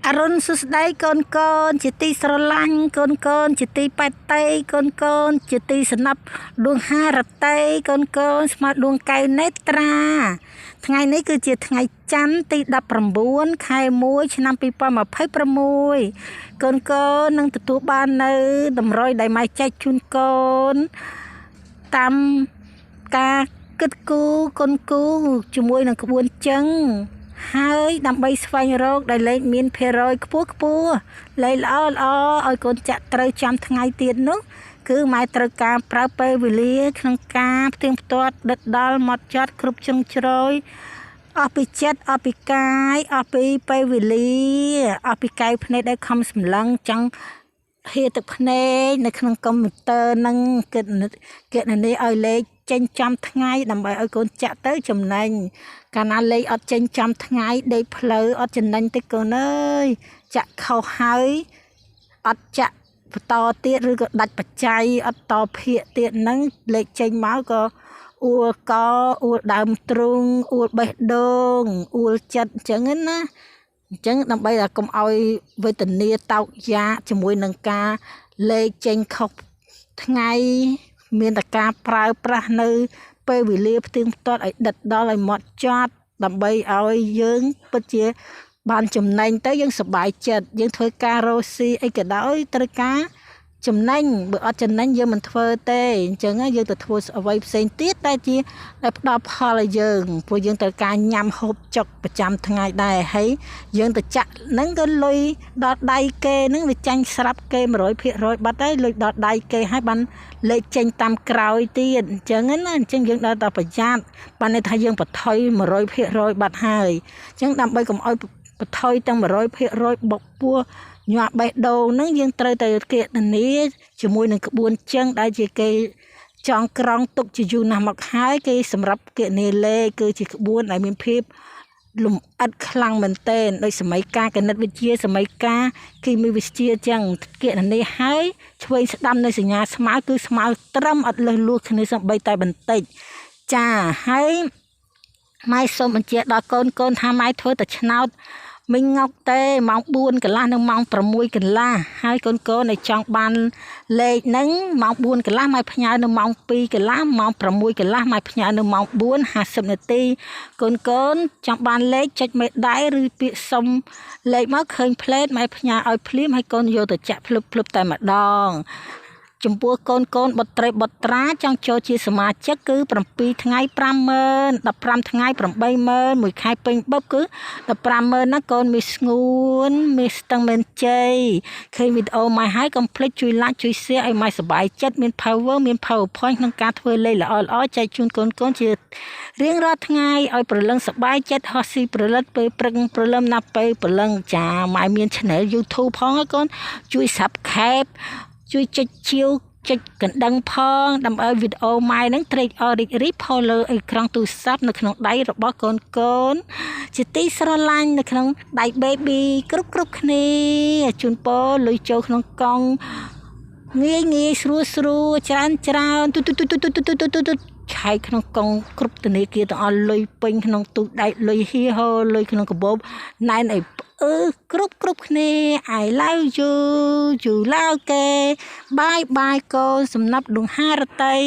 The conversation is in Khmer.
អរុនសុស្ដីកូនកូនជាទីស្រឡាញ់កូនកូនជាទីបតីកូនកូនជាទីស្នាប់ដួងហារតីកូនកូនស្មាដួងកែវនេត្រាថ្ងៃនេះគឺជាថ្ងៃច័ន្ទទី19ខែ1ឆ្នាំ2026កូនកូននឹងទទួលបាននៅតម្រុយដែលម៉ែចែកជូនកូនតាមការគិតគូរកូនគូជាមួយនឹងក្បួនចឹងហើយដើម្បីស្វែងរកដែលលេខមានភាគរយខ្ពស់លេខល្អឲ្យកូនចាក់ត្រូវចាំថ្ងៃទៀតនោះគឺម៉ែត្រូវការប្រើពេលវេលាក្នុងការផ្ទៀងផ្ទាត់ដិតដល់ហ្មត់ចត់គ្រប់ជ្រុងជ្រោយអស់ពីចិត្តអស់ពីកាយអស់ពីពេលវេលាអស់ពីកាយភ្នែកដែលខំសម្លឹងចង់ហៀទឹកភ្នែកនៅក្នុងកុំព្យូទ័រនឹងគណនាឲ្យលេខចេញចាំថ្ងៃដើម្បីឲ្យកូនចាក់ទៅចំណេញកាលណាលេខអត់ចេញចាំថ្ងៃដេកផ្លូវអត់ចំណេញទេកូនអើយចាក់ខុសហើយអត់ចាក់បន្តទៀតឬក៏ដាច់បច្ច័យអត់តភាកទៀតហ្នឹងលេខចេញមកក៏អួលកអួលដើមទ្រូងអួលបេះដូងអួលចិត្តអញ្ចឹងណាអញ្ចឹងដើម្បីតែកុំឲ្យវេទនាតោកយ៉ាកជាមួយនឹងការលេខចេញខុសថ្ងៃមានតែការប្រើប្រាស់នៅពេលវេលាផ្ទៀងផ្ទាត់ឲ្យដិតដល់ឲ្យម៉ត់ចត់ដើម្បីឲ្យយើងពិតជាបានចំណេញទៅយើងសប្បាយចិត្តយើងធ្វើការរស់ស៊ីអីក៏ដោយត្រូវការចំណេញបើអត់ចំណេញយើងមិនធ្វើទេអញ្ចឹងយើងទៅធ្វើអ្វីផ្សេងទៀតដែលជាដែលផ្ដល់ផលឲ្យយើងព្រោះយើងត្រូវការញ៉ាំហូបចុកប្រចាំថ្ងៃដែរហើយយើងទៅចាក់ហ្នឹងក៏លុយដល់ដៃគេហ្នឹងវាចាញ់ស្រាប់គេ 100%បាត់ហើយលុយដល់ដៃគេហើយបានលេខចេញតាមក្រោយទៀតអញ្ចឹងណាអញ្ចឹងយើងដល់តែប្រយ័ត្នបានន័យថាយើងបថុយ 100% បាត់ហើយអញ្ចឹងដើម្បីកុំឲ្យបថុយទាំង 100% បុកពោះញាក់បេះដូងហ្នឹងយើងត្រូវតែគណនាជាមួយនឹងក្បួនចឹងដែលជាគេចងក្រងទុកជាយូរណាស់មកហើយគេសម្រាប់គណនាលេខគឺជាក្បួនដែលមានភាពលំអិតខ្លាំងមែនទែនដោយសម័យការគណិតវិទ្យាសម័យការគីមីវិទ្យាចឹងគណនាហើយឆ្វេងស្ដាំនៃសញ្ញាស្មើគឺស្មើត្រឹមអត់លើសលួសគ្នាសូម្បីតែបន្តិចចាហើយម៉ែសូមបញ្ជាក់ដល់កូនថាម៉ែធ្វើតែឆ្នោតមិញងុកទេម៉ោង4កន្លះនិងម៉ោង6កន្លះហើយកូនឲ្យចង់បានលេខហ្នឹងម៉ោង4កន្លះម៉ែផ្ញើនៅម៉ោង2កន្លះម៉ោង6កន្លះម៉ែផ្ញើនៅម៉ោង4:50នាទីកូនចង់បានលេខចុចមេដៃឬពាក្យសុំលេខមកឃើញផ្លេតម៉ែផ្ញើឲ្យភ្លាមហើយកូនយកទៅចាក់ភ្លឹបតែម្ដងចំពោះកូនបុត្រីបុត្រាចង់ចូលជាសមាជិកគឺ7ថ្ងៃ50000 15ថ្ងៃ80000មួយខែពេញបបគឺ150,000ណាកូនមានស្ងួនមានស្ទឹងមានជ័យឃើញវីដេអូម៉ែហើយកុំភ្លេចជួយ like ជួយ share ឲ្យម៉ែសប្បាយចិត្តមាន power មាន PowerPoint ក្នុងការធ្វើលេខល្អចែកជូនកូនជារៀងរាល់ថ្ងៃឲ្យព្រលឹងសប្បាយចិត្តហោះស៊ីព្រលឹតពេលព្រឹកព្រលឹមណាពេលព្រលឹងចាម៉ែមាន channel YouTube ផងហើយកូនជួយ subscribeជួយចុចជាវចុចកណ្ដឹងផងដើម្បីឲ្យវីដេអូម៉ែហ្នឹងត្រេកអររីករាយផលលើអេក្រង់ទូរស័ព្ទនៅក្នុងដៃរបស់កូនជាទីស្រឡាញ់នៅក្នុងដៃ baby គ្រប់គ្នាជូនពរលុយចូលក្នុងកង់ងាយស្រួលច្រើនទូឆៃក្នុងកង់គ្រប់ធនាគារទាំងអស់លុយពេញក្នុងទូដៃលុយហៀហូលុយក្នុងកាបូបណែនអីគ្រប់គ្នា I love you យូឡាវគេបាយកូនសំណាប់ដួងហារតី